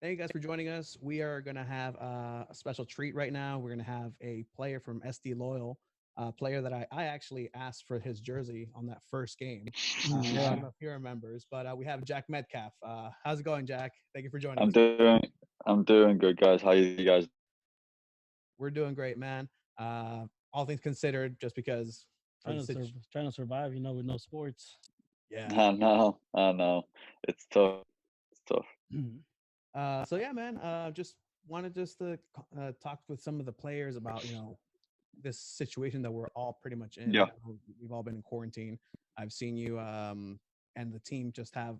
Thank you guys for joining us. We are going to have a special treat right now. We're going to have a player from SD Loyal, a player that I actually asked for his jersey on that first game. I Yeah, don't know if he remembers, but we have Jack Metcalf. How's it going, Jack? Thank you for joining I'm us. doing I'm doing good, guys. How you guys? We're doing great, man. All things considered, just because for the situation. trying to survive, with no sports. Yeah. I know. It's tough. It's tough. So yeah, man. Just wanted just to talk with some of the players about this situation that we're all pretty much in. Yeah. We've all been in quarantine. I've seen you and the team just have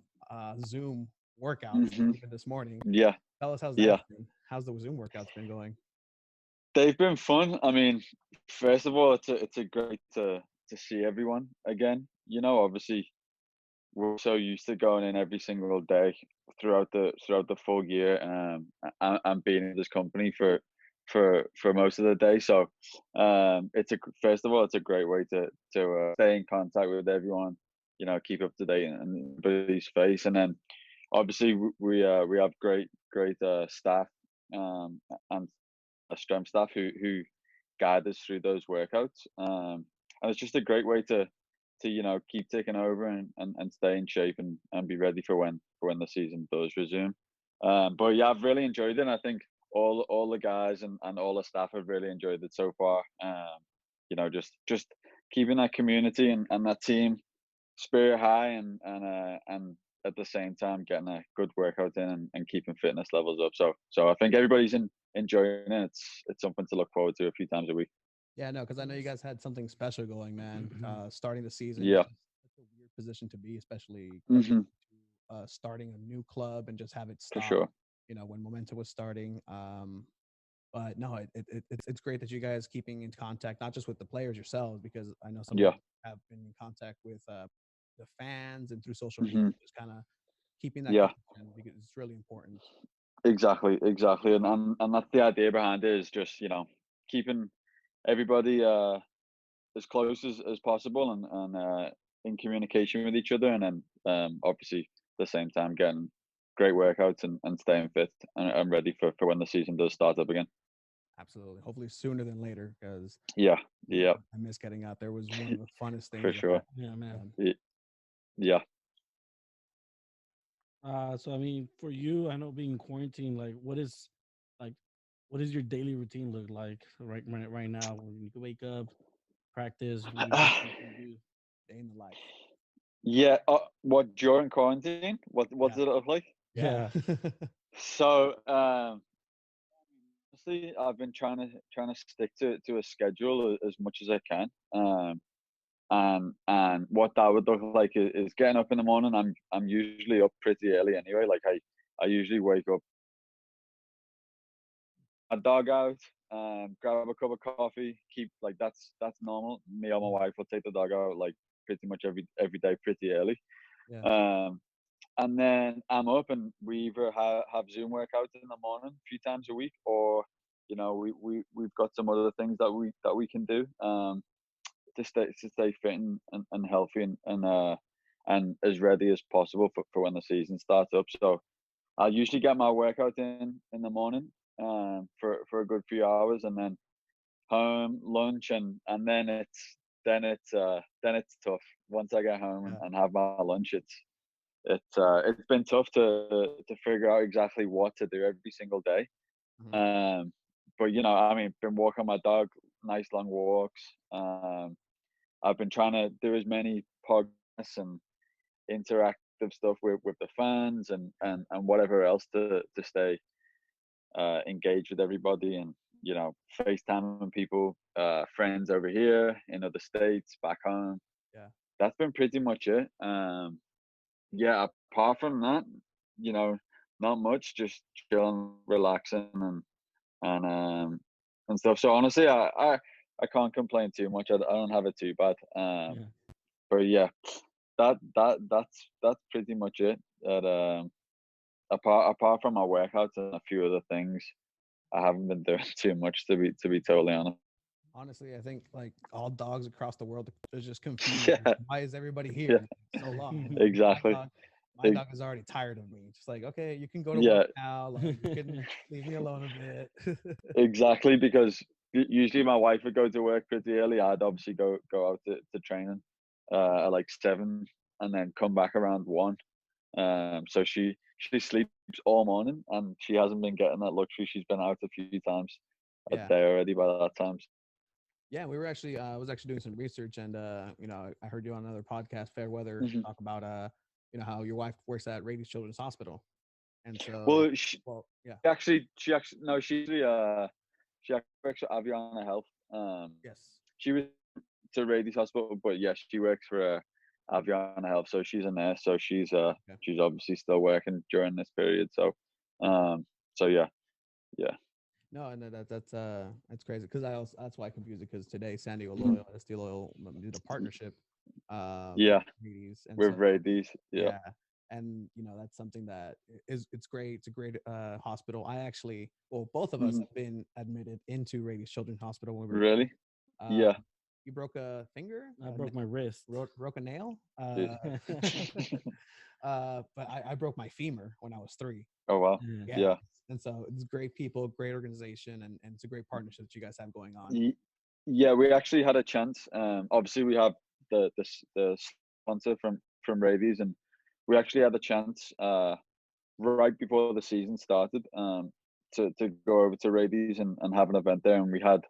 Zoom workouts hmm even this morning. Yeah. Tell us how's that Yeah. been? How's the Zoom workouts been going? They've been fun. I mean, first of all, it's a great to see everyone again. Obviously, we're so used to going in every single day throughout the full year, and being in this company for most of the day. So, first of all, it's a great way to stay in contact with everyone. Keep up to date and everybody's face, and then obviously we have great staff, and a strength staff who guide us through those workouts. And it's just a great way to keep taking over and stay in shape and be ready for when the season does resume. But yeah, I've really enjoyed it. And I think all the guys and all the staff have really enjoyed it so far. Just keeping that community and that team spirit high, and at the same time getting a good workout in, and keeping fitness levels up. So I think everybody's enjoying it. It's something to look forward to a few times a week. Yeah, no, because I know you guys had something special going, man. Starting the season, Yeah. it's a weird position to be, especially coming hmm to starting a new club and just have it For stop. sure. When momentum was starting. But no, it's great that you guys keeping in contact, not just with the players yourselves, because I know some of Yeah. you have been in contact with the fans and through social media, hmm just kind of keeping that Yeah. connection because it's really important. Exactly. And that's the idea behind it, is just keeping everybody as close as possible, and in communication with each other, and then obviously at the same time getting great workouts, and staying fit, and ready for when the season does start up again. Absolutely. Hopefully sooner than later, because Yeah. you know, Yeah. I miss getting out there. It was one of the funnest For things that sure. I've Yeah, man. done. Y- Yeah. So I mean, for you, I know being in quarantine, like, what does your daily routine look like right now? When you wake up, practice, what do you do? Day in the life. Yeah. What, during quarantine? What Yeah. does it look like? Yeah. Yeah. So, honestly, I've been trying to stick to a schedule as much as I can. And what that would look like is getting up in the morning. I'm usually up pretty early anyway. Like, I usually wake up, a dog out, grab a cup of coffee. Keep, like, that's normal. Me or my wife will take the dog out, like, pretty much every day, pretty early. Yeah. Um, and then I'm up, and we either have Zoom workouts in the morning a few times a week, or we've got some other things that we can do, to stay fit, and healthy, and as ready as possible for when the season starts up. So I usually get my workout in the morning, for a good few hours, and then home, lunch, and then it's tough. Once I get home, and, Yeah. and have my lunch, it's been tough to figure out exactly what to do every single day. Mhm. Um, but I mean, been walking my dog, nice long walks. I've been trying to do as many podcasts and interactive stuff with the fans, and whatever else to stay engaged with everybody, and FaceTiming people, friends over here in other states, back home. Yeah. That's been pretty much it. Yeah, apart from that, you know, not much, just chilling, relaxing, and stuff. So honestly, I can't complain too much. I don't have it too bad. Yeah. But yeah, that's pretty much it. That apart from my workouts and a few other things, I haven't been doing too much, to be totally honest. Honestly, I think like all dogs across the world are just confused. Like, Yeah, why is everybody yeah, here so long? My exactly. dog, my dog is already tired of me. Just like, okay, you can go to Yeah, work now. Like, you can leave me alone a bit. exactly. Because usually my wife would go to work pretty early. I'd obviously go out to training at like 7, and then come back around 1. So she sleeps all morning, and she hasn't been getting that luxury. She's been out a few times a Yeah. day already by that time. Yeah, we were actually I was actually doing some research, and you know, I heard you on another podcast, Fair Weather, Hmm. talk about you know, how your wife works at Radius Children's Hospital. And so, Well, she well, yeah. she actually no, she actually works at Aviana Health. Yes. She was to Radius Hospital, but yeah, she works for Aviana Health, so she's a nurse. So Okay. she's obviously still working during this period. So um, so yeah, yeah. No, and that's crazy because I also that's why I confuse it because today San Diego Mhm. Loyal, SD Loyal did a partnership with Yeah, Radius, and with so Radius. Yeah. yeah, and you know, that's something that it's great. It's a great hospital. I actually, well, both of us Hmm. have been admitted into Radius Children's Hospital when we were kids. Really? Uh, Yeah. you broke a finger, I broke my wrist. broke a nail, Dude. but I broke my femur when I was 3. Oh wow. Yeah. Yeah, Yeah. and so it's great people, great organization, and it's a great partnership that you guys have going on. Ye- Yeah, we actually had a chance. Obviously, we have the sponsor from Ravies, and we actually had a chance right before the season started to go over to Ravies and have an event there, and we had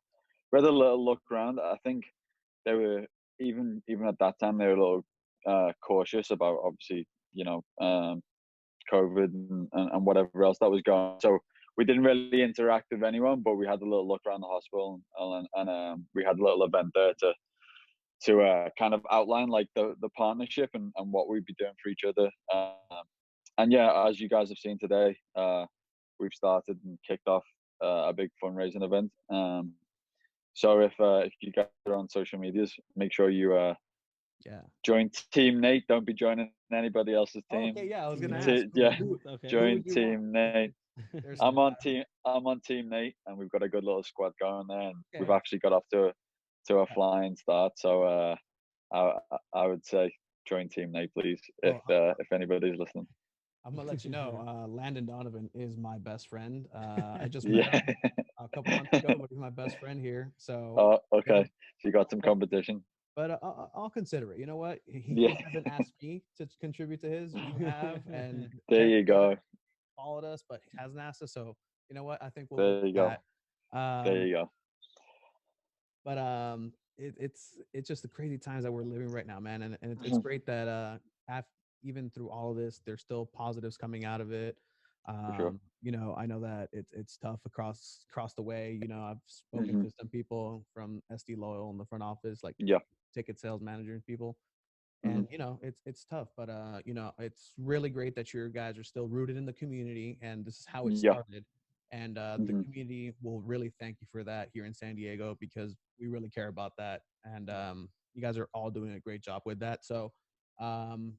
a little look around. I think they were even at that time they were a little cautious about obviously COVID and whatever else that was going on. So we didn't really interact with anyone, but we had a little look around the hospital, and we had a little event there to kind of outline like the partnership and what we'd be doing for each other. And yeah, as you guys have seen today, we've started and kicked off a big fundraising event. So if you guys are on social medias, make sure you Yeah. join Team Nate. Don't be joining anybody else's Oh, team. okay. Yeah, I was Team gonna Nate. ask Yeah, Okay. who join would you want? Team Nate. There's I'm on Team Nate, and we've got a good little squad going there, and we've okay. actually got off to a flying start. So I would say join Team Nate, please, Well, if anybody's listening. I'm gonna let you know. Landon Donovan is my best friend. I just met Yeah. him a couple months ago, but he's my best friend here. So, Oh, okay. it'll, So you got some but competition. I'll consider it. You know what? Yeah. He hasn't asked me to contribute to his. You have, and There you apparently go. followed us, but he hasn't asked us. So, you know what? I think we'll go There with you go. that. There Um, you go. but it's just the crazy times that we're living right now, man. And it's Mhm. great that even through all of this, there's still positives coming out of it. For sure. You know, I know that it's tough across the way. You know, I've spoken Hmm. to some people from SD Loyal in the front office, like Yeah. ticket sales manager and people, Hmm. and you know, it's tough. But you know, it's really great that your guys are still rooted in the community, and this is how it Yeah. started. And the Hmm. community will really thank you for that here in San Diego, because we really care about that. And you guys are all doing a great job with that. So um,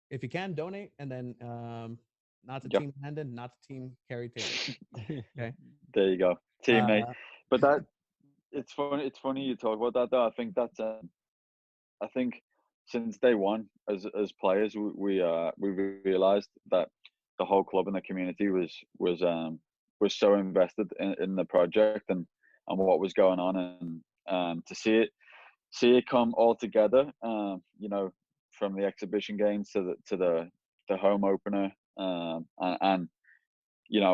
if you can donate, and then not to Yeah. Team Landon, not to Team Carrie Taylor. Okay. There you go. Team Nate. Uh, But that it's funny. It's funny you talk about that though. I think that's I think since day one, as players, we realized that the whole club and the community was so invested in the project and what was going on, and to see it come all together. From the exhibition games to the home opener, and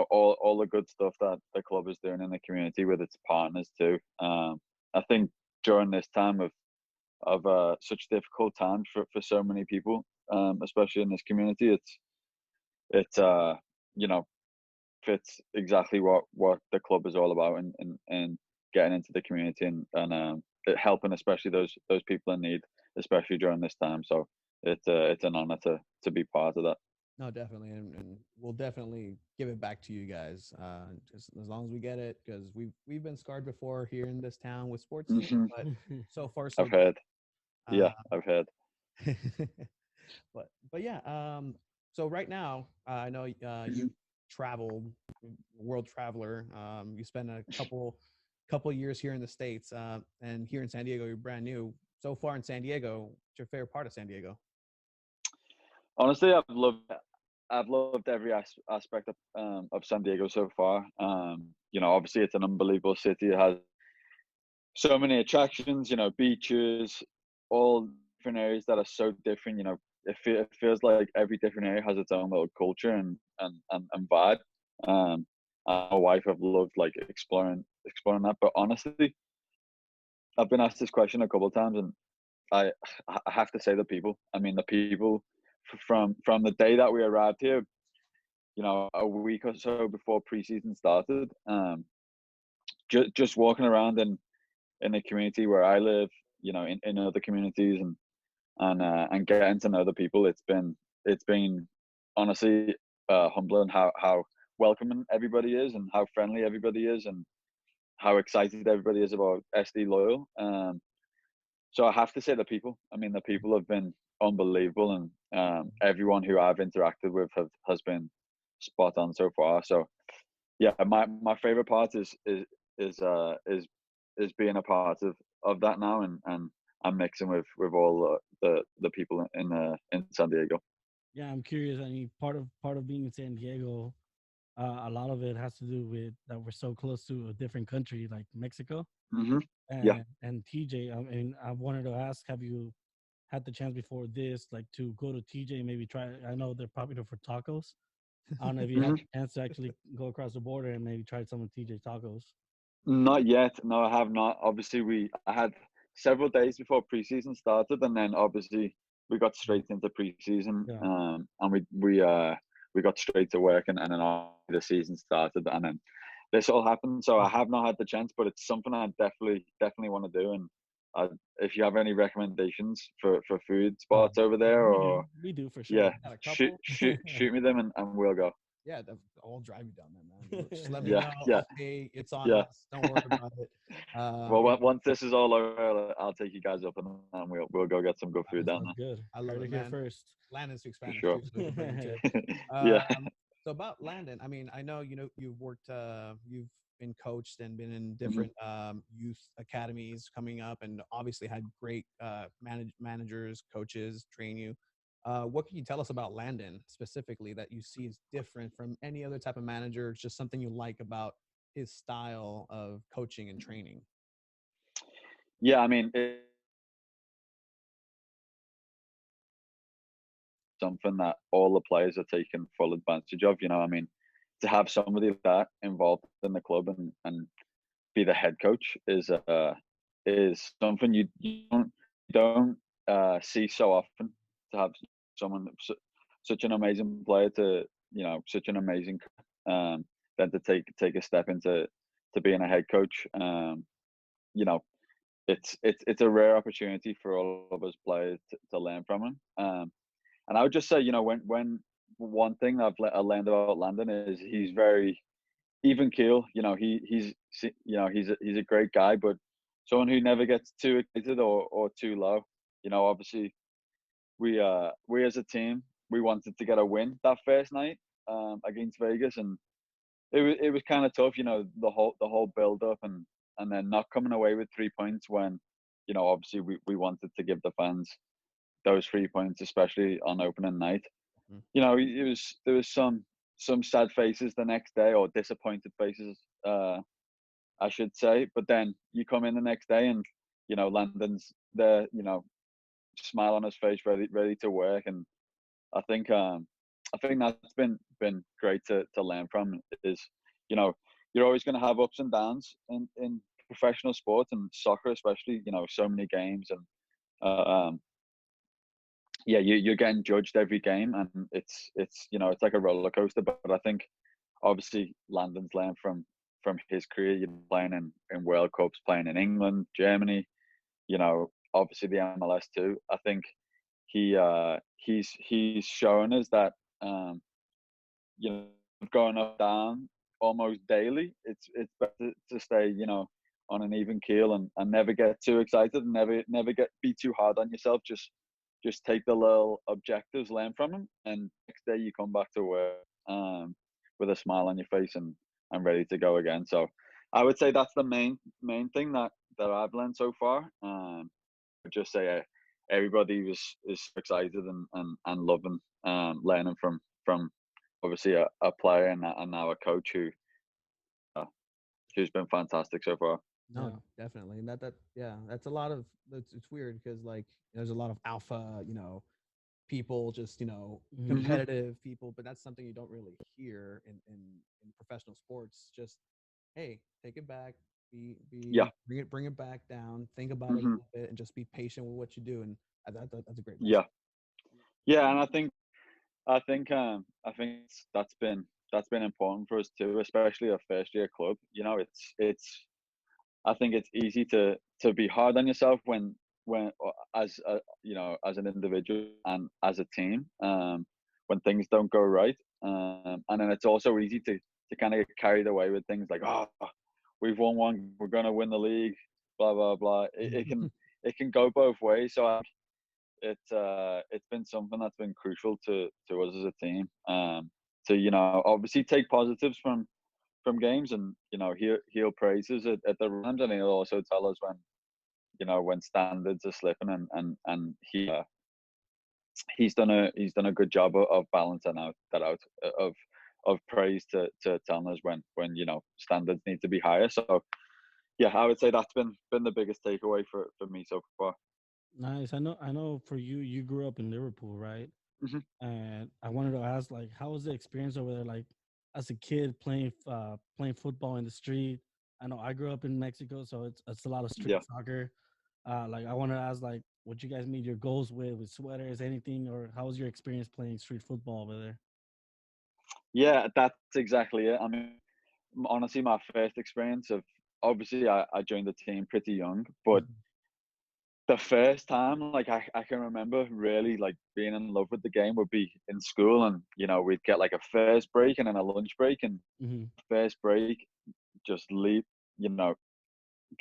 all the good stuff that the club is doing in the community with its partners too. I think during this time of such difficult times for so many people, especially in this community. It's you know fits exactly what the club is all about, and getting into the community and helping especially those people in need, especially during this time. So it's an honor to be part of that. no, definitely, and we'll definitely give it back to you guys, just as long as we get it, because we've been scarred before here in this town with sports teams, Hmm. but so far so I've good. heard. Yeah, I've heard. But yeah, so right now, I know Mhm. you traveled, world traveler. You spent a couple years here in the States, and here in San Diego, you're brand new. So far in San Diego, what's your favorite part of San Diego? Honestly, I've loved every aspect of San Diego so far. You know, obviously it's an unbelievable city. It has so many attractions. You know, beaches, all different areas that are so different. You know, it feels like every different area has its own little culture and vibe. Um, my wife have loved like exploring that. But honestly, I've been asked this question a couple of times, and I I have to say the people. I mean, the people from the day that we arrived here, you know, a week or so before preseason started, just walking around in the community where I live, you know, in other communities and getting to know the people. It's been honestly humbling how welcoming everybody is and how friendly everybody is and how excited everybody is about SD Loyal. So I have to say the people. I mean, the people have been unbelievable, and everyone who I've interacted with has been spot on so far. So yeah, my favorite part is uh is is being a part of that now, and I'm mixing with all the people in San Diego. Yeah, I'm curious. I mean, part of being in San Diego, a lot of it has to do with that we're so close to a different country like Mexico. Hmm. Yeah. And TJ, I mean, I wanted to ask, have you had the chance before this, like, to go to TJ and maybe try? I know they're popular for tacos. I don't know if you had Hmm. the chance to actually go across the border and maybe try some of TJ tacos. Not yet. No, I have not. Obviously, I had several days before preseason started, and then obviously we got Mhm. straight into preseason, Yeah, and we got straight to work, and then the season started, and then this all happened. So I have not had the chance, but it's something I definitely want to do. And if you have any recommendations for food spots over there, we or do, we do for yeah, sure. Got a couple. shoot me them, and we'll go. Yeah, I'll drive you down there, man. Just let me Yeah, know. yeah, I'll pay. It's on yeah. us. Don't worry about it. Well, Yeah, once this is all over, I'll take you guys up, and we'll go get some good food down Sounds good. I love Heard it, it here man. first. Landon speaks there for Spanish sure. too, so we can bring him too. Yeah. So about Landon, I mean, I know you've worked, you've been coached and been in Mhm. different youth academies coming up, and obviously had great managers, coaches train you. What can you tell us about Landon specifically that you see is different from any other type of manager? It's just something you like about his style of coaching and training. Yeah, I mean, it's something that all the players are taking full advantage of. You know, I mean, to have somebody like that involved in the club and be the head coach is something you don't see so often. To have someone such an amazing player to such an amazing then to take a step into to being a head coach. You know, it's a rare opportunity for all of us players to learn from him. And I would just say, you know, when one thing I learned about Landon is he's very even keel. You know, he's a great guy, but someone who never gets too excited or too low. You know, obviously we as a team we wanted to get a win that first night against Vegas, and it was kind of tough. You know, the whole build up and then not coming away with 3 points when you know obviously we wanted to give the fans those 3 points, especially on opening night. Mhm. You know, there was some sad faces the next day or disappointed faces, I should say. But then you come in the next day and you know Landon's there, you know, smile on his face, ready to work, and I think um I think that's been great to learn from. Is you know you're always going to have ups and downs in professional sports and soccer, especially. You know, so many games and. Yeah, you're getting judged every game, and it's you know it's like a roller coaster. But I think obviously Landon's learned from his career. You know, playing in World Cups, playing in England, Germany. You know, obviously the MLS too. I think he's shown us that you know going up down almost daily. It's better to stay you know on an even keel and never get too excited and never get be too hard on yourself. Just take the little objectives, learn from them, and next day you come back to work with a smile on your face and ready to go again. So I would say that's the main thing that I've learned so far. I'd just say everybody is excited and loving learning from obviously a player and now a coach uh, who's been fantastic so far. No, Yeah. definitely. And yeah, that's a lot of it's weird because like there's a lot of alpha, people just, Mhm. Hmm. competitive people, but that's something you don't really hear in professional sports. Just hey, take it back, Yeah. bring it back down, think about it a Hmm. little bit and just be patient with what you do. And that's a great Yeah. message. Yeah. And I think that's been important for us too, especially a first year club. It's I think it's easy to be hard on yourself as as an individual and as a team when things don't go right, and then it's also easy to kind of get carried away with things like, oh, we've won one, we're gonna win the league, blah blah blah. It can go both ways. So it's been something that's been crucial to us as a team, to obviously take positives from games, and he'll praise us at the rams, and he'll also tell us when standards are slipping, and he's done a good job of balancing out of praise to telling us when standards need to be higher. So yeah, I would say that's been the biggest takeaway for me so far. Nice. I know for you, you grew up in Liverpool, right? Hmm. And I wanted to ask, like, how was the experience over there? Like, as a kid playing football in the street. I know I grew up in Mexico, so it's a lot of street Yeah. soccer. Like, I wanted to ask, like, what you guys made your goals with sweaters, anything, or how was your experience playing street football over there? Yeah, that's exactly it. I mean, honestly, my first experience of obviously I joined the team pretty young, but Mhm. the first time, like I can remember really like being in love with the game would be in school, and we'd get like a first break and then a lunch break, and Mhm. first break just leap, you know,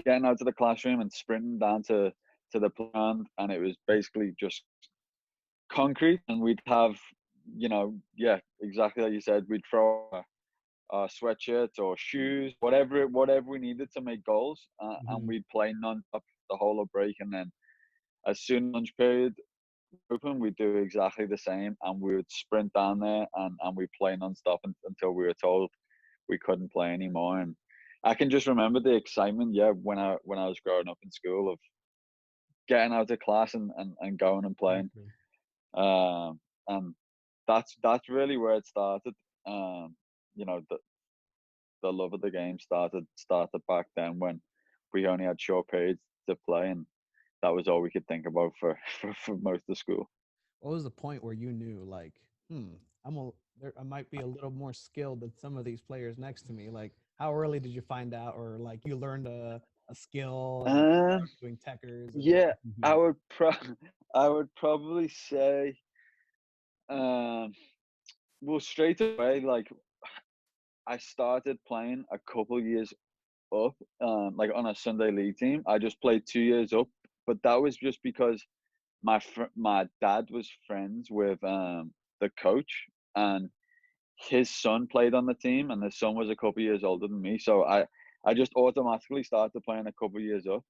getting out to the classroom and sprinting down to the playground, and it was basically just concrete, and we'd have, yeah, exactly like you said, we'd throw sweatshirts or shoes, whatever we needed to make goals, and Mhm. we'd play non-stop the whole of break, and then as soon as lunch period open, we'd do exactly the same, and we would sprint down there, and we'd play non-stop until we were told we couldn't play anymore. And I can just remember the excitement, yeah, when I was growing up in school of getting out of class and going and playing. Exactly. And that's really where it started. Um, the love of the game started back then when we only had short periods to play, and that was all we could think about for most of school. What was the point where you knew like, hmm, I might be a little more skilled than some of these players next to me? Like, how early did you find out, or like you learned a skill and Um, doing techers and yeah, I Mhm. would I would probably say, um, well, straight away, like I started playing a couple years up, like on a Sunday league team. I just played 2 years up, but that was just because my dad was friends with the coach, and his son played on the team, and his son was a couple years older than me, so I just automatically started playing a couple years up.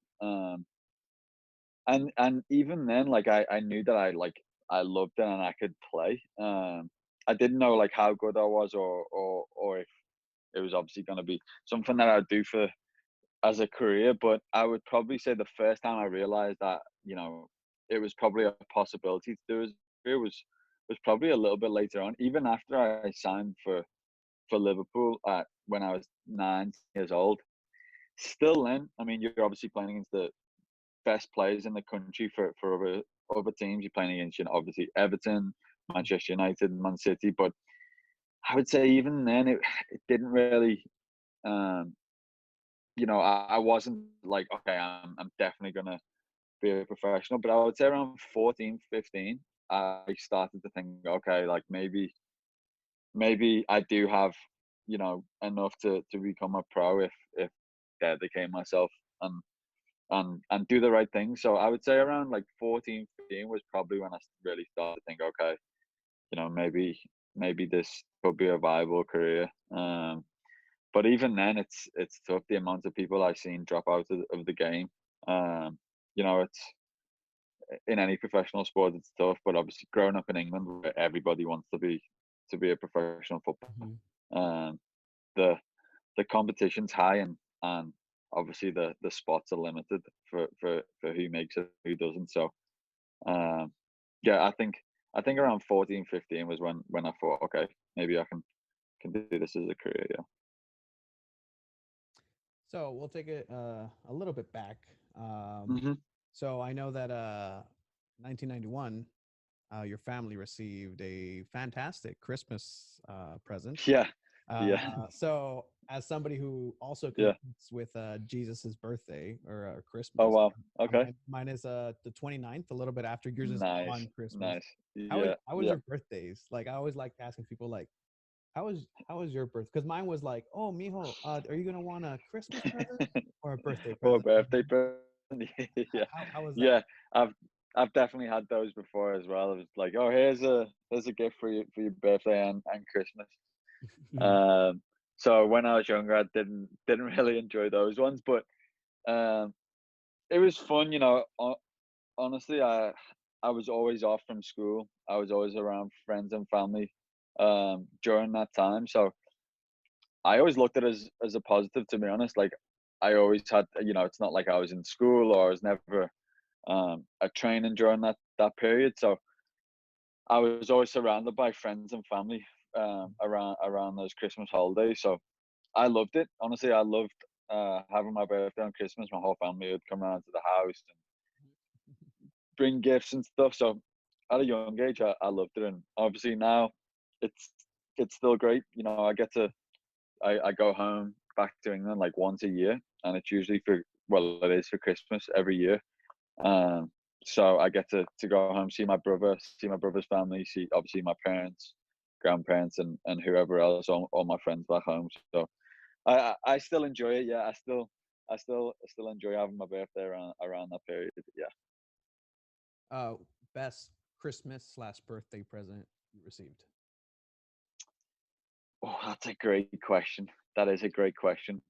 And even then, like I knew that I loved it and I could play. I didn't know like how good I was, or if it was obviously going to be something that I'd do for as a career. But I would probably say the first time I realized that it was probably a possibility to do as a career was probably a little bit later on, even after I signed for Liverpool when I was 9 years old. Still then, I mean, you're obviously playing against the best players in the country for other teams. You're playing against, obviously Everton, Manchester United, Man City. But I would say even then, it didn't really. Um, I wasn't like, okay, I'm definitely gonna be a professional. But I would say around 14, 15, I started to think, okay, like maybe I do have, enough to become a pro if dedicate myself and and do the right thing. So I would say around like 14, 15 was probably when I really started to think, okay, maybe this could be a viable career. But even then, it's tough. The amount of people I've seen drop out of the game. Um, you know, it's in any professional sport, it's tough. But obviously, growing up in England, where everybody wants to be a professional footballer, Mhm. um, the the competition's high, and obviously the spots are limited for who makes it, who doesn't. So um, yeah, I think around 14, 15 was when I thought, okay, maybe I can do this as a career. Yeah. So we'll take it a little bit back. Hmm. So I know that 1991, your family received a fantastic Christmas present. Yeah. Yeah. So as somebody who also Yeah. competes with Jesus's birthday or Oh Christmas, wow. Okay. mine is the 29th, a little bit after yours is Nice. on Christmas. Nice. Yeah. How was Yeah. your birthdays? Like I always like asking people like how was your birth? Because mine was like, oh, mijo, are you gonna want a Christmas present or a birthday Or a present? birthday present. Yeah. How was that? Yeah. I've definitely had those before as well. It was like, oh, here's a gift for your birthday and Christmas. Um, so when I was younger, I didn't really enjoy those ones, but um, it was fun. Honestly, I was always off from school. I was always around friends and family during that time. So I always looked at it as a positive, to be honest. Like I always had, it's not like I was in school or I was never at training during that period. So I was always surrounded by friends and family around those Christmas holidays. So I loved it. Honestly, I loved having my birthday on Christmas. My whole family would come around to the house and bring gifts and stuff. So at a young age, I loved it, and obviously now it's it's still great. I go home back to England like once a year, and it's usually it is for Christmas every year. Um, so I get to go home, see my brother, see my brother's family, see obviously my parents, grandparents, and whoever else, all my friends back home. So I still enjoy it. Yeah, I still enjoy having my birthday around that period. Yeah. Uh, Best Christmas slash birthday present you received? Oh, that's a great question. That is a great question.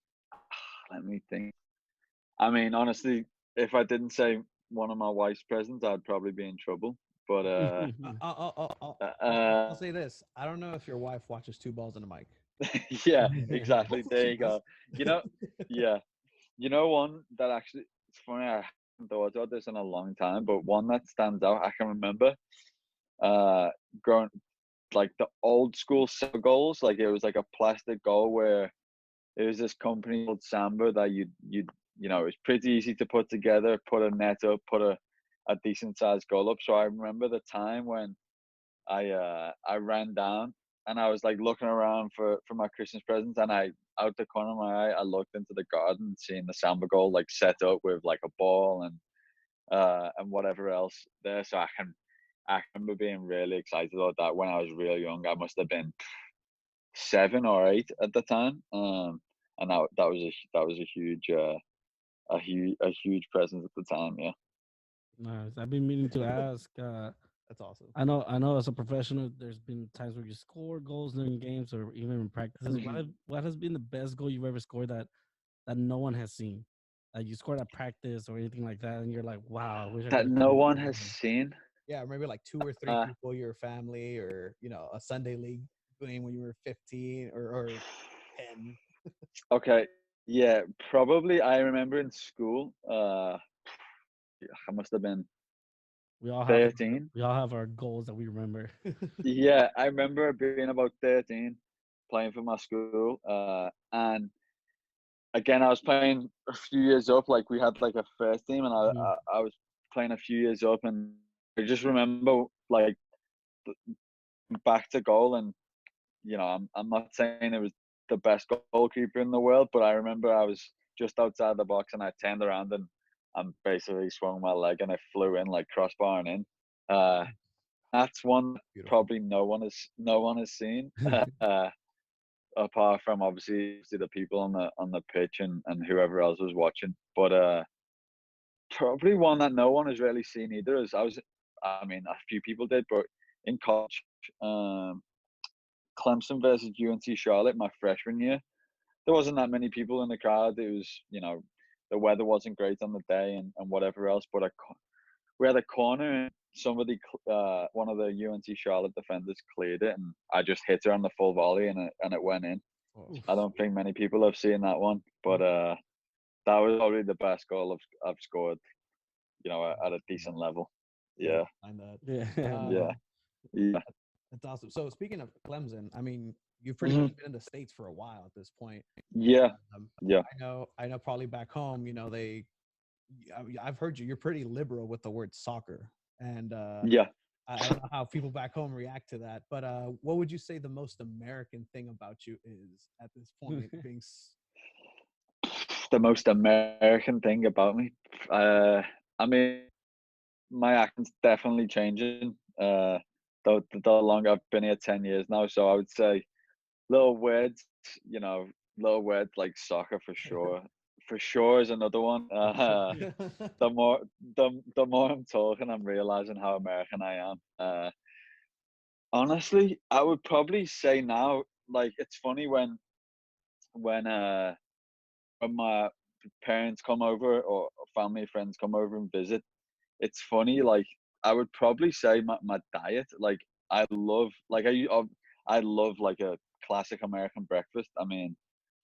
Let me think. I mean, honestly, if I didn't say one of my wife's presents, I'd probably be in trouble. But I'll say this. I don't know if your wife watches Two Balls and a Mic. yeah, exactly. Hopefully There she you does. go. You know, yeah. One that actually, it's funny. I haven't thought about this in a long time, but one that stands out. I can remember uh growing like the old school silver goals. Like it was like a plastic goal where it was this company called Samba that it was pretty easy to put together, put a net up, put a decent sized goal up. So I remember the time when I ran down and I was like looking around for my Christmas presents, and I out the corner of my eye I looked into the garden, seeing the Samba goal like set up with like a ball and whatever else there. So I remember being really excited about that when I was real young. I must have been 7 or 8 at the time. And that was a huge present at the time. Yeah. Nice. I've been meaning to ask. That's awesome. I know. As a professional, there's been times where you score goals during games or even in practices. What has been the best goal you've ever scored that no one has seen? Like you scored at practice or anything like that, and you're like, "Wow, I wish I could That have no seen one that has one." seen. Yeah, maybe like two or three Uh, people, your family, or a Sunday league game when you were 15 or 10. okay. Yeah, probably. I remember in school. I must have been We all have 13. we all have our goals that we remember. Yeah, I remember being about 13, playing for my school. And again, I was playing a few years up. Like we had like a first team, and Mhm. I was playing a few years up, and I just remember like back to goal, and I'm not saying it was the best goalkeeper in the world, but I remember I was just outside the box, and I turned around and basically swung my leg, and it flew in like crossbar and in. Uh, that's one Beautiful. probably no one has seen. Uh, Apart from obviously the people on the pitch and whoever else was watching. But probably one that no one has really seen either is I mean a few people did, but in college, um, Clemson versus UNC Charlotte my freshman year, there wasn't that many people in the crowd. It was the weather wasn't great on the day and whatever else, but we had a corner and somebody, one of the UNC Charlotte defenders cleared it, and I just hit her on the full volley, and it went in. Oh, I don't think many people have seen that one, but that was probably the best goal I've scored, at a decent level. Yeah, find that. Yeah. yeah, yeah. That's awesome. So speaking of Clemson, I mean, you've pretty Mhm. much been in the States for a while at this point. Yeah, Um, yeah. I know. Probably back home, I've heard you're pretty liberal with the word soccer, and Yeah. I don't know how people back home react to that. But what would you say the most American thing about you is at this point? The most American thing about me, I mean, my accent's definitely changing. The longer I've been here, 10 years now, so I would say little words, you know, little words like soccer for sure. For sure is another one. The more the more I'm talking, I'm realizing how American I am. Honestly, I would probably say now, like it's funny when uh when my parents come over or family friends come over and visit. It's funny, like I would probably say my diet. Like I love like a classic American breakfast. I mean,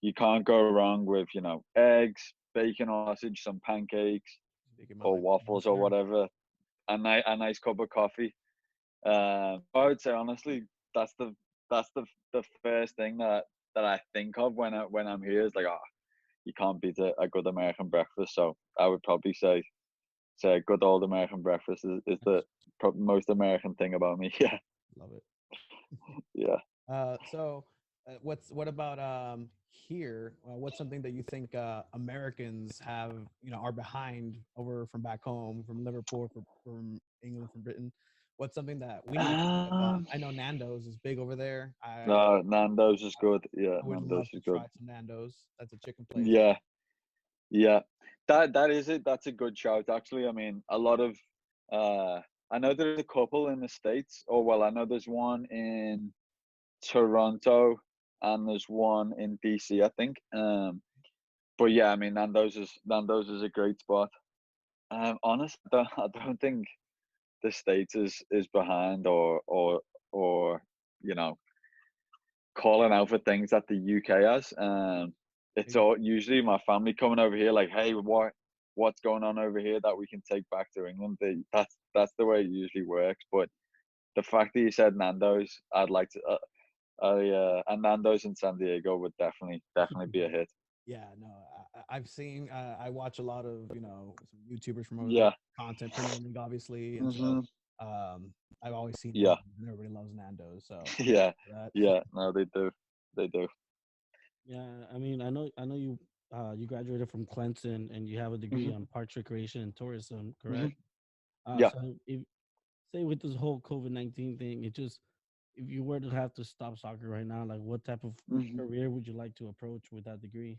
you can't go wrong with eggs, bacon, sausage, some pancakes Speaking my or language, waffles or sir. whatever, a nice cup of coffee. I would say honestly, that's the first thing that I think of when I'm here is like, oh, you can't beat a good American breakfast. So I would probably say a good old American breakfast is the most American thing about me. Yeah, Love it. yeah. So, what about here? What's something that you think Americans have, are behind over from back home, from Liverpool, from England, from Britain? What's something that we need to pick up on? Um, I know Nando's is big over there. no, Nando's is good. Yeah, I would Nando's love to is good. try some Nando's. That's a chicken place. Yeah, yeah. That is it. That's a good shout, actually. I mean, a lot of uh, I know there's a couple in the States. Oh well, I know there's one in Toronto and there's one in DC, I think. But yeah, I mean, Nando's is a great spot. Honest, I don't think the States is behind or you know calling out for things that the UK has. It's all usually my family coming over here like, hey, what's going on over here that we can take back to England. That's the way it usually works. But the fact that you said Nando's, I'd like to. And Nando's in San Diego would definitely be a hit. Yeah, no, I've seen. I watch a lot of some YouTubers from over there, Yeah. content Premier League, obviously, and so Hmm. I've always seen Yeah. Nando's, and everybody loves Nando's. So Yeah. that. Yeah. No, they do. They do. Yeah, I mean, I know you graduated from Clemson and you have a degree Hmm. on parks recreation and tourism, Hmm. correct? Yeah. So if say with this whole COVID-19 thing, if you were to have to stop soccer right now, like what type of Hmm. career would you like to approach with that degree?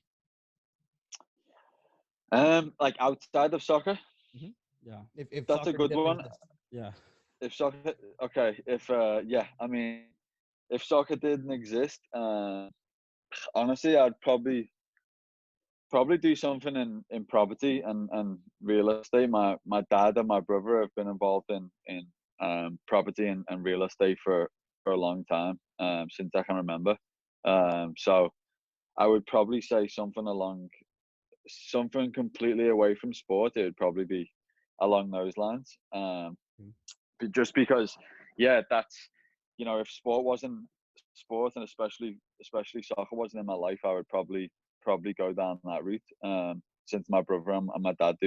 Like outside of soccer, Yeah, If that's a soccer good didn't one. exist, yeah, If soccer, okay. If yeah, I mean, if soccer didn't exist, honestly, I'd probably do something in property and real estate. My dad and my brother have been involved in property and real estate for a long time, since I can remember. So I would probably say something completely away from sport. It would probably be along those lines. Mm. Just because, yeah, that's if sport and especially soccer wasn't in my life, I would probably go down that route. Since my brother and my dad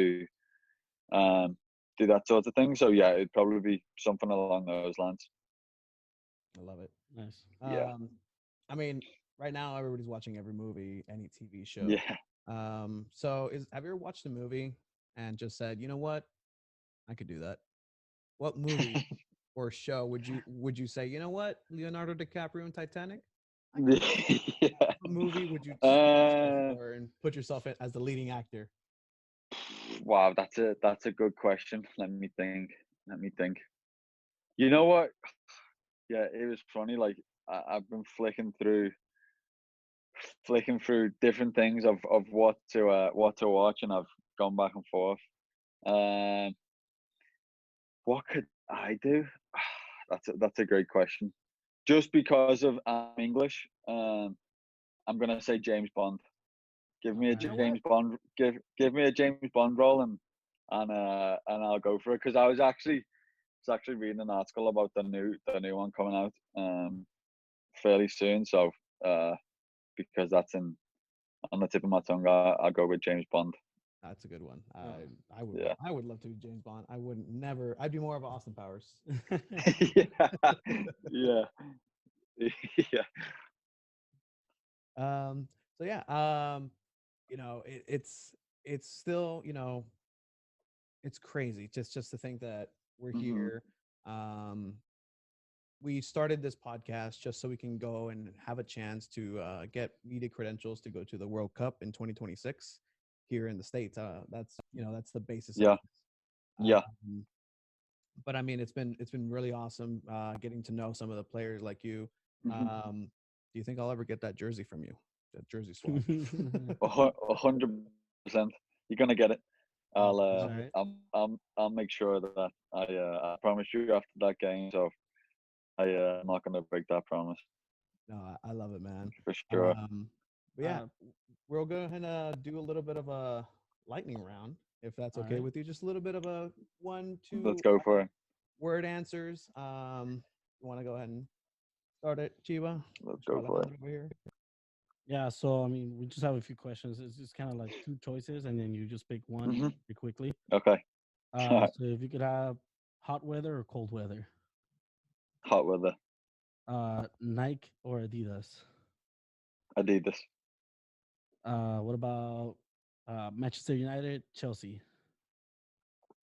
um do that sort of thing, so yeah, it'd probably be something along those lines. I love it. nice. Yeah, I mean, right now everybody's watching every movie, any TV show. yeah. So have you ever watched a movie and just said, you know what, I could do that? What movie or show would you say, you know what, Leonardo DiCaprio in Titanic? I could do that. Yeah. What movie would you go Uh, for and put yourself in as the leading actor? wow, that's a good question. Let me think. Let me think. You know what? Yeah, it was funny. Like I've been flicking through different things of what to watch, and I've gone back and forth. Um, What could I do? That's a great question. Just because of I'm English, I'm gonna say James Bond. Give me a Okay. You know what? James Bond. Give me a James Bond role, and I'll go for it. Because I was actually reading an article about the new one coming out fairly soon. So because that's in on the tip of my tongue, I'll go with James Bond. That's a good one. Yeah. Yeah. I would love to be James Bond. I wouldn't never. I'd be more of Austin Powers. Yeah. Yeah. Yeah. Um. So yeah. You know, it's still, you know, it's crazy just to think that we're Hmm. here. Um. We started this podcast just so we can go and have a chance to get media credentials to go to the World Cup in 2026 here in the States. That's, you know, that's the basis of Yeah. this. Yeah. But I mean, it's been really awesome getting to know some of the players like you. Hmm. Do you think I'll ever get that jersey from you? That jersey swap? 100%. You're gonna get it. Oh, All right. I'll make sure that I promise you after that game. So I'm not gonna break that promise no, I love it, man. for sure. Um, but yeah, Uh, we'll go ahead and do a little bit of a lightning round, if that's all okay right. with you. Just a little bit of a one, Let's two go for it. word answers. You want to go ahead and start it, Chiba? Let's Mr. go for it. Alejandro over here. Yeah. So I mean, we just have a few questions. It's just kind of like two choices, and then you just pick one Hmm. pretty quickly. Okay. So if you could have hot weather or cold weather, Hot weather. Nike or Adidas. Adidas. What about Manchester United, Chelsea?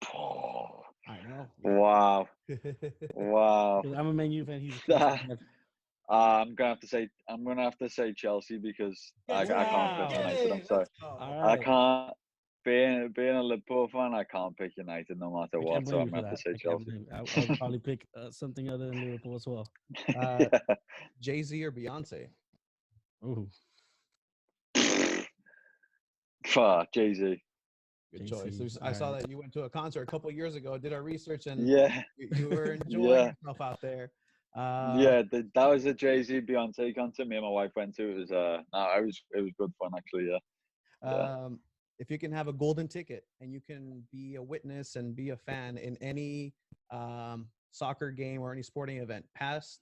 I know. Wow. Wow. 'Cause I'm a Man U fan. He's a Chelsea fan. I'm gonna have to say Chelsea because Get I can't Wow. pick it. United. Yay! I'm sorry. Let's go. All I right. can't being a Liverpool fan. I can't pick United no matter I can't what. So blame I'm you for gonna have to that. say I can't Chelsea. blame you. I would probably pick something other than Liverpool as well. Uh, Yeah. Jay-Z or Beyonce? Ooh, Fuck, Jay-Z. Good choice. JC. All I saw right. that you went to a concert a couple years ago. Did our research, and Yeah. you were enjoying Yeah. yourself out there. Uh, Yeah. That was a Jay-Z Beyonce concert. Me and my wife went to. It was no, it was good fun actually. Yeah. Yeah. um, if you can have a golden ticket and you can be a witness and be a fan in any soccer game or any sporting event, past,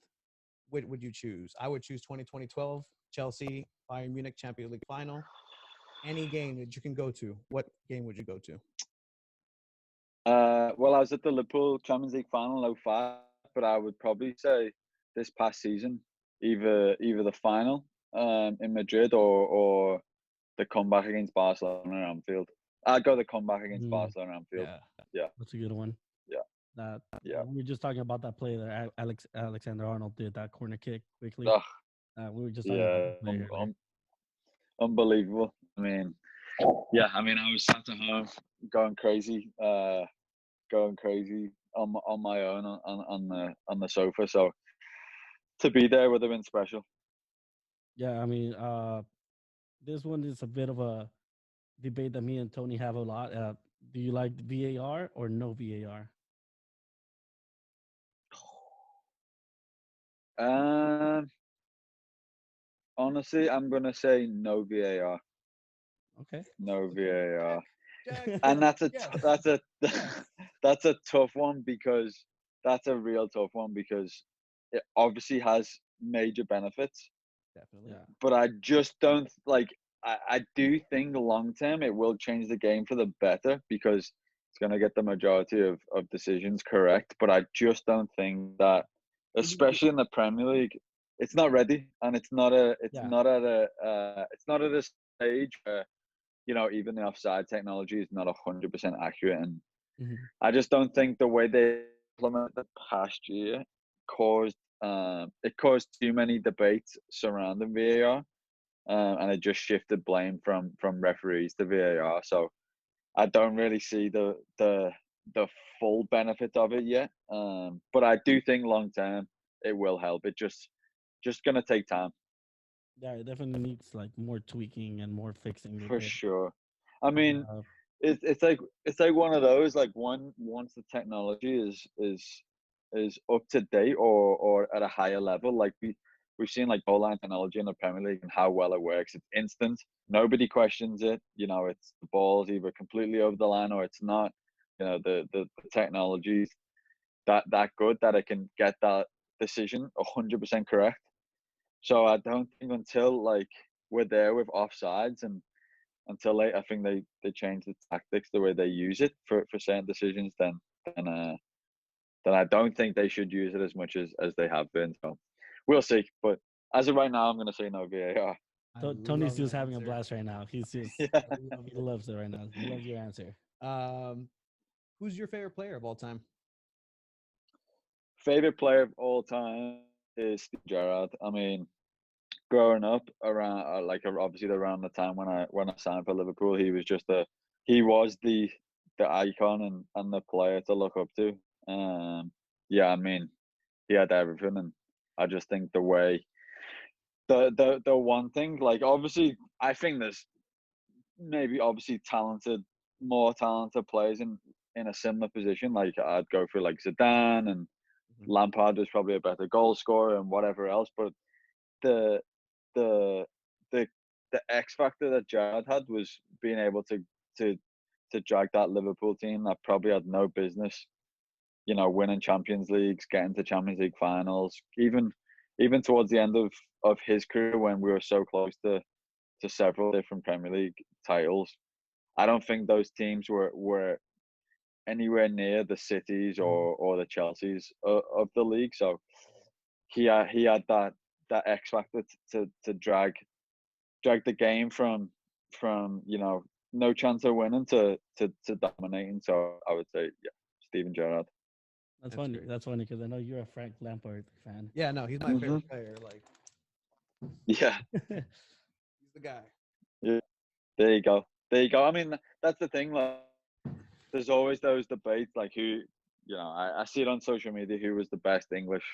what would you choose? I would choose 2012 Chelsea Bayern Munich Champions League final. Any game that you can go to, what game would you go to? Well, I was at the Liverpool Champions League final in '05, but I would probably say this past season, either the final in Madrid or the comeback against Barcelona at Anfield. I'd go the comeback against Mm, Barcelona at Anfield. Yeah. Yeah, that's a good one. yeah, That yeah. we were just talking about that play that Alexander Arnold did that corner kick quickly. Ugh, We were just talking about the yeah, play earlier. unbelievable. I mean, yeah. I mean, I was sat at home going crazy on my own on the sofa. So to be there would have been special. Yeah, I mean, this one is a bit of a debate that me and Tony have a lot. Do you like VAR or no VAR? Um, Honestly, I'm gonna say no VAR. Okay. No Okay. VAR. Check. And Yes. that's a Yes. that's a tough one because that's a real tough one because it obviously has major benefits, Definitely. Yeah. but I just don't like. I do think long term it will change the game for the better because it's going to get the majority of decisions correct. But I just don't think that, especially in the Premier League, it's not ready and Yeah. it's not at a stage where even the offside technology is not 100% accurate. And Hmm. I just don't think the way they implemented the past year caused it caused too many debates surrounding VAR, and it just shifted blame from referees to VAR. So I don't really see the full benefit of it yet. But I do think long term it will help. It just gonna take time Yeah, it definitely needs like more tweaking and more fixing with for it. sure. I mean, Uh, it's like one of those, like, once the technology is up to date or at a higher level, like we've seen like goal line technology in the Premier League and how well it works. It's instant. Nobody questions it. It's the ball's either completely over the line or it's not. The technology is that good that it can get that decision 100% correct. So I don't think until like we're there with offsides and until I think they change the tactics, the way they use it for certain decisions, then I don't think they should use it as much as they have been. So we'll see. But as of right now, I'm going to say no VAR. Tony's love just that having a answer. blast right now. He's just Yeah. he loves it right now. He loves your answer. Who's your favorite player of all time? Favorite player of all time is Steve Gerrard. I mean, growing up around obviously around the time when I signed for Liverpool, he was the icon and the player to look up to. Yeah, I mean, he had everything, and I just think the way the one thing, like, obviously I think there's maybe obviously more talented players in a similar position. Like, I'd go for like Zidane, and Mhm. Lampard was probably a better goal scorer and whatever else, but the the the the X factor that Gerrard had was being able to to drag that Liverpool team that probably had no business, winning Champions Leagues, getting to Champions League finals, even towards the end of his career when we were so close to several different Premier League titles. I don't think those teams were anywhere near the Cities or the Chelseas of the league. So he had that X factor to drag the game from no chance of winning to dominating. So I would say, yeah, Steven Gerrard. That's That's funny. great. That's funny because I know you're a Frank Lampard fan. Yeah, no, he's my Hmm. favorite player. Like, Yeah, he's the guy. yeah. There you go. There you go. I mean, that's the thing. Like, there's always those debates, like who, I see it on social media, who was the best English,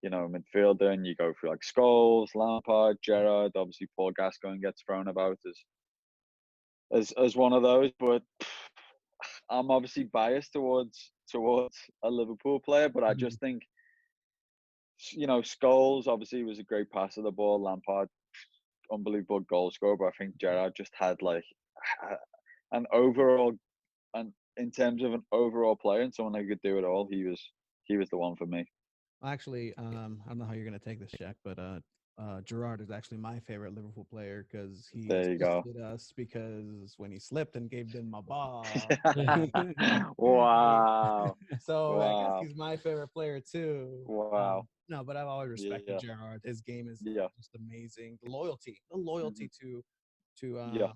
midfielder, and you go through like Scholes, Lampard, Gerrard. Obviously, Paul Gascoigne gets thrown about as one of those, but I'm obviously biased towards a Liverpool player. But I Mhm. just think, Scholes obviously was a great passer of the ball. Lampard, unbelievable goal scorer. But I think Gerrard just had like an overall, and in terms of an overall player and someone who could do it all, he was the one for me. Actually, I don't know how you're gonna take this, Jack, but Gerard is actually my favorite Liverpool player because he There you go. assisted us because when he slipped and gave them my ball. Wow. So I guess Wow. he's my favorite player too. Wow. No, but I've always respected Yeah. Gerard. His game is Yeah. just amazing. The loyalty Hmm. to Yeah.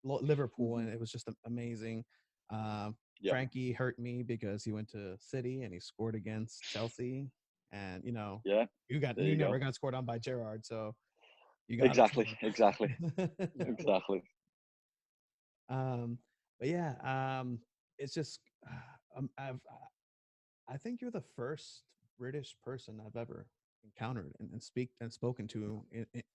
Liverpool, and Hmm. it was just amazing. Yeah. Frankie hurt me because he went to City and he scored against Chelsea, and Yeah. There you you never go. got scored on by Gerard, so you got to Exactly. Exactly. Yeah. Exactly. um, but yeah, it's just I think you're the first British person I've ever encountered and spoken to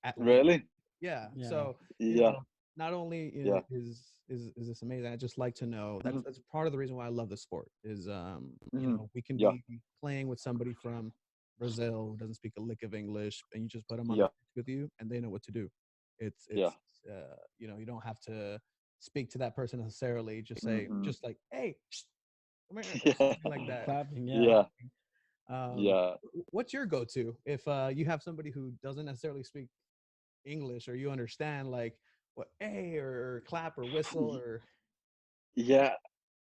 at length. Really? Yeah. Yeah. So, Yeah. not only Yeah. is this amazing, I just like to know Hmm. that's part of the reason why I love the sport is Hmm. we can Yeah. be playing with somebody from Brazil who doesn't speak a lick of English, and you just put them on the Yeah. pitch with you and they know what to do. Yeah. You don't have to speak to that person necessarily. Hmm. Just like, hey, come here, or Yeah. something like that. Clapping. Yeah. Yeah. Um, Yeah. what's your go-to if you have somebody who doesn't necessarily speak English, or you understand like what a or clap or whistle or Yeah.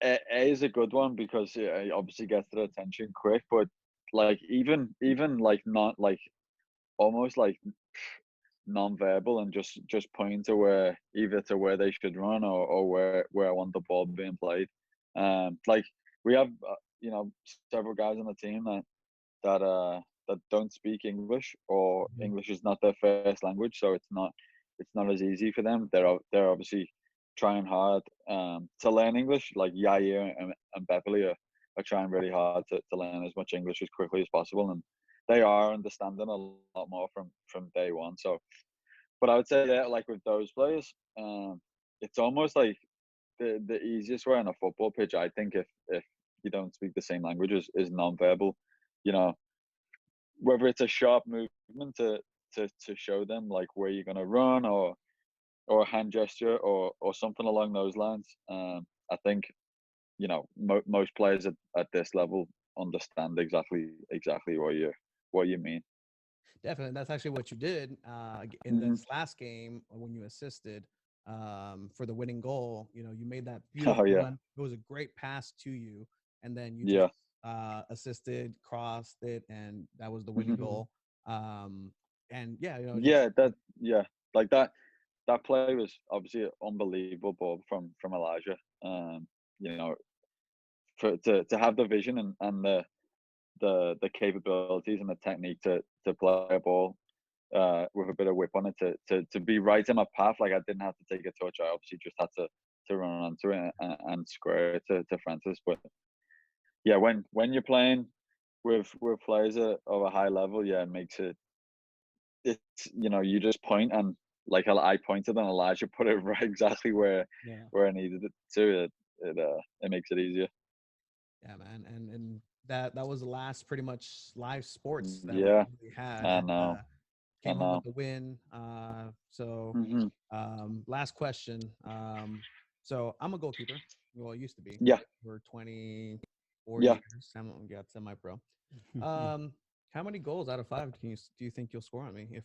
A is a good one because it obviously gets their attention quick, but like even like not like almost like non-verbal and just pointing to where either to where they should run or where I want the ball being played. Like we have several guys on the team that don't speak English or Mhm. English is not their first language, so it's not as easy for them. They're obviously trying hard to learn English. Like Yair and Beverly are trying really hard to learn as much English as quickly as possible, and they are understanding a lot more from day one. So, but I would say, yeah, like with those players, it's almost like the easiest way on a football pitch, I think, if you don't speak the same language, is non-verbal. You know, whether it's a sharp movement to show them like where you're gonna run, or a hand gesture, or something along those lines. I think, you know, most players at this level understand exactly what you mean. Definitely. That's actually what you did in Hmm. this last game when you assisted for the winning goal. You know, you made that Oh beautiful yeah, run. It was a great pass to you. And then you just yeah. assisted, crossed it, and that was the winning Hmm. goal. Um, and yeah, you know, just Yeah, yeah, like that play was obviously an unbelievable ball from Elijah. You know, to have the vision and the capabilities and the technique to play a ball with a bit of whip on it, to be right in my path. Like, I didn't have to take a touch. I obviously just had to run onto it and square it to Francis. But yeah, when you're playing with players of a high level, yeah, it makes it's, you know, you just point, and like I pointed and Elijah put it right exactly Yeah. where I needed it to. It makes it easier. yeah, man. And that was the last pretty much live sports that we Yeah, really had. I And know, I came home with know. the win. So Hmm. last question. So I'm a goalkeeper. Well, I used to be Yeah, for 24 yeah. years. I'm got semi-pro. Um, how many goals out of 5 do you think you'll score on me if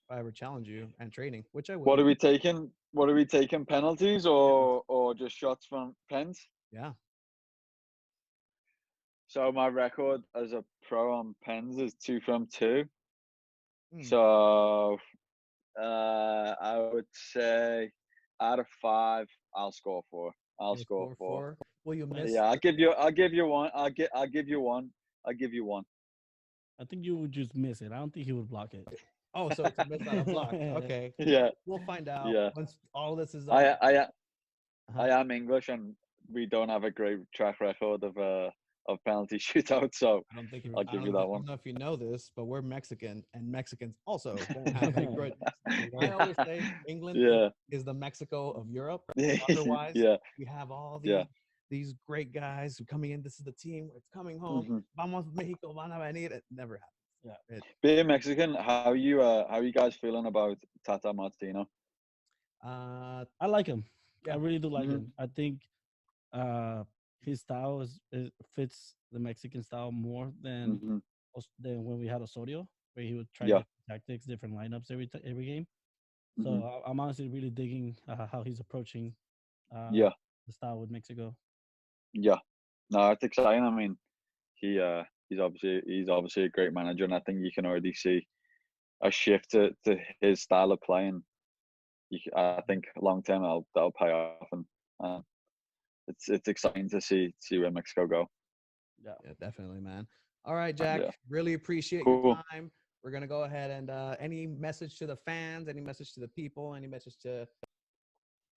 I ever challenge you and training, which I What will? are we taking? What are we taking? Penalties, Penalties. or just shots from pens? Yeah. So my record as a pro on pens is 2 from 2. Hmm. So I would say out of 5, I'll score 4. I'll You'll score score 4. 4. Will you miss? Yeah, I'll give you one. I'll give you one. I'll give you one. I think you would just miss it. I don't think he would block it. Oh, so it's a miss, not a block. Okay. Yeah, We'll find out yeah. once all this is I over. I Uh-huh. I am English, and we don't have a great track record of penalty shootouts. So I'll I give you don't that one. know if you know this, but we're Mexican, and Mexicans also don't have a great. I always say England Yeah, is the Mexico of Europe. Soccer-wise, yeah, we have all yeah. these great guys who coming in. This is the team. It's coming home. Hmm. Vamos Mexico, van a venir. It never Yeah. happens. Being Mexican, how you guys feeling about Tata Martino? I like him. I Yeah, really do like Hmm. him. I think uh, his style fits the Mexican style more Hmm. than when we had Osorio, where he would try Yeah. different tactics, different lineups every game. So Hmm. I'm honestly really digging how he's approaching uh, Yeah. the style with Mexico. Yeah. No, it's exciting. I mean, he's obviously a great manager, and I think you can already see a shift to his style of playing. I think long term that'll pay off, and uh, it's exciting to see where Mexico go. Yeah. yeah, definitely, man. All right, Jack. Yeah, Really appreciate your cool. time. We're gonna go ahead and any message to the fans, any message to the people, any message to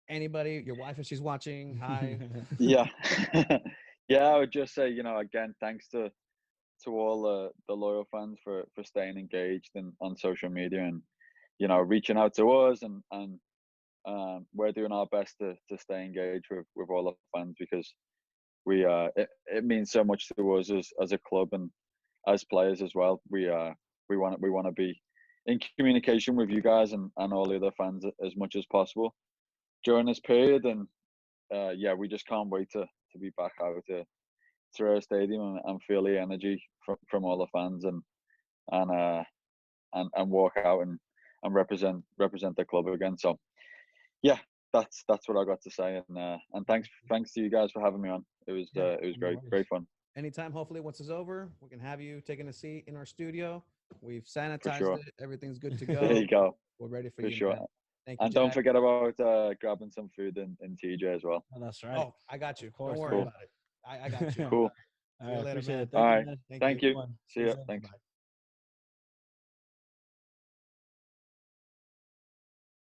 anybody, your wife if she's watching. Hi. Yeah, yeah. I would just say, again, thanks to all the loyal fans for staying engaged and on social media, and reaching out to us, and we're doing our best to stay engaged with all the fans, because it means so much to us as a club, and as players as well. We want to be in communication with you guys, and all the other fans as much as possible during this period. And yeah, we just can't wait to be back out to our stadium, and feel the energy from all the fans, and walk out and represent the club again. So yeah, that's what I got to say. And thanks to you guys for having me on. Yeah, It was No great worries. fun, anytime. Hopefully, once it's over, we can have you taking a seat in our studio. We've for sanitized sure. it. Everything's good to There go. you go, We're ready for for you, sure. man. Thank you, And don't Jack. forget about grabbing some food in TJ as well. Oh, that's right. Oh, I got you. Of Don't course, worry Cool, man. about it. I got you. All cool. See right, you later, appreciate man. it. All Thank you, right. man. Thank you. Thank Have a good you. one. See See you ya. soon. Thanks. Bye.